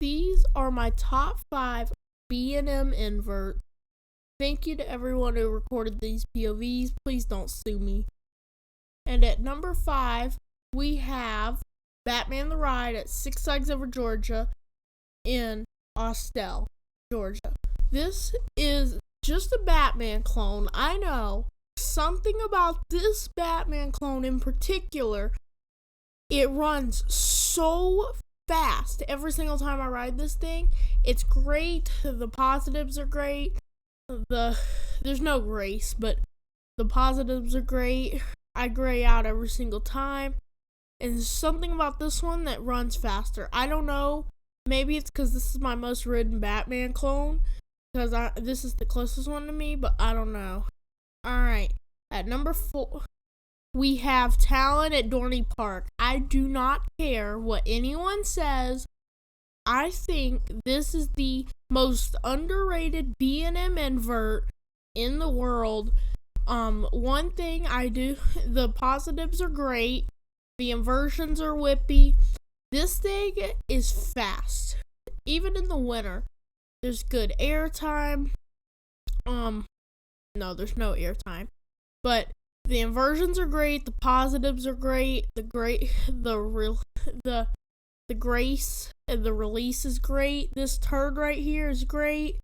these are my top 5 B&M inverts. Thank you to everyone who recorded these POVs. Please don't sue me. And at number 5, we have Batman the Ride at Six Flags Over Georgia in Austell, Georgia. This is just a Batman clone. I know. Something about this Batman clone in particular, it runs so fast every single time I ride this thing. It's great. The positives are great. There's no grace, but the positives are great. I gray out every single time. And there's something about this one that runs faster. I don't know. Maybe it's because this is my most ridden Batman clone. Because this is the closest one to me, but I don't know. Alright. At number 4, we have Talon at Dorney Park. I do not care what anyone says. I think this is the most underrated B&M invert in the world. One thing I do, the positives are great. The inversions are whippy. This thing is fast. Even in the winter. There's good airtime. No, there's no airtime. But the inversions are great. The positives are great. The grace and the release is great. This turd right here is great.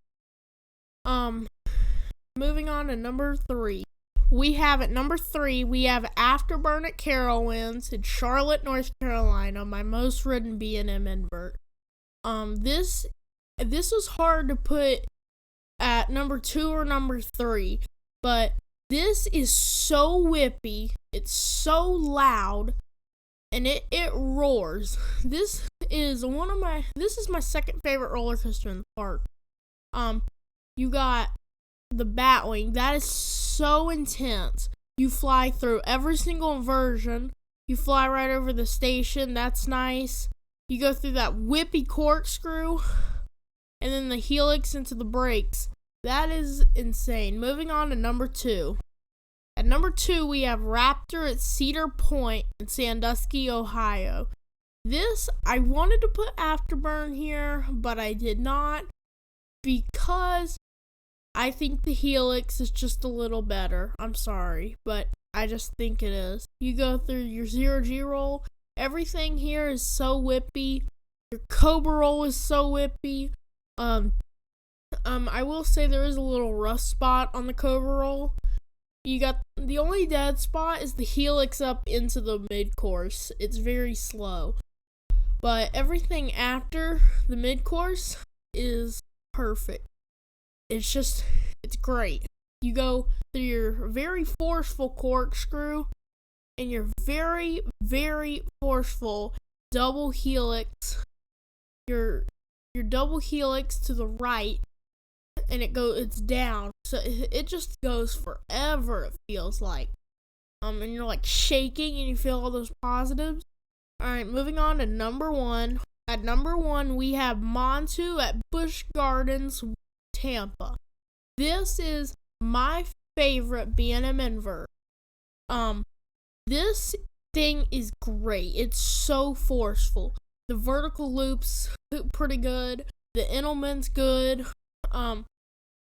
Moving on to number 3. We have Afterburn at Carowinds in Charlotte, North Carolina, my most ridden B&M invert. This was hard to put at number 2 or number 3, but this is so whippy, it's so loud, and it roars. This is my second favorite roller coaster in the park. You got the Batwing. That is so intense. You fly through every single inversion. You fly right over the station. That's nice. You go through that whippy corkscrew, and then the helix into the brakes. That is insane. Moving on to number 2. At number 2, we have Raptor at Cedar Point in Sandusky, Ohio. This, I wanted to put Afterburn here, but I did not because I think the helix is just a little better. I'm sorry, but I just think it is. You go through your 0G roll. Everything here is so whippy. Your Cobra roll is so whippy. I will say there is a little rust spot on the Cobra roll. You got the only dead spot is the helix up into the mid-course. It's very slow. But everything after the mid-course is perfect. It's great. You go through your very forceful corkscrew and your very, very forceful double helix. Your double helix to the right, and it's down. So it just goes forever, it feels like. And you're like shaking and you feel all those positives. Alright, moving on to number 1. At number 1, we have Monthey at Busch Gardens, Tampa. This is my favorite B&M invert. This thing is great. It's so forceful. The vertical loops pretty good. The Engelmann's good.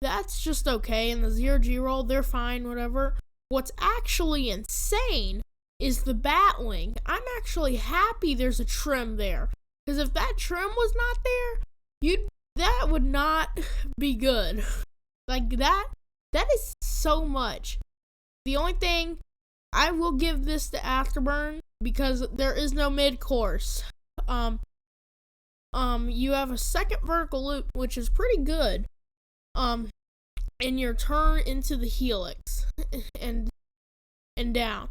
That's just okay. And the 0G roll, they're fine, whatever. What's actually insane is the Batwing. I'm actually happy there's a trim there. Because if that trim was not there, that would not be good. Like that is so much. The only thing, I will give this to Afterburn because there is no mid-course. You have a second vertical loop, which is pretty good. And your turn into the helix and down.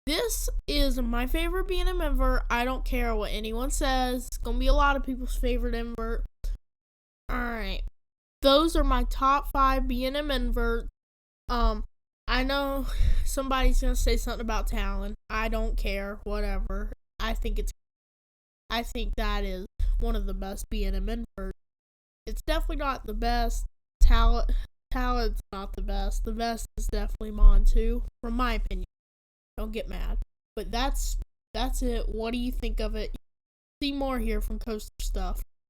This is my favorite B&M invert. I don't care what anyone says. It's gonna be a lot of people's favorite invert. Alright. Those are my top 5 B&M inverts. I know somebody's gonna say something about Talon. I don't care. Whatever. I think that is one of the best B&M inverts. It's definitely not the best. Talon's not the best. The best is definitely Monthey, from my opinion. Don't get mad. But that's it. What do you think of it? See more here from Coaster Stuff.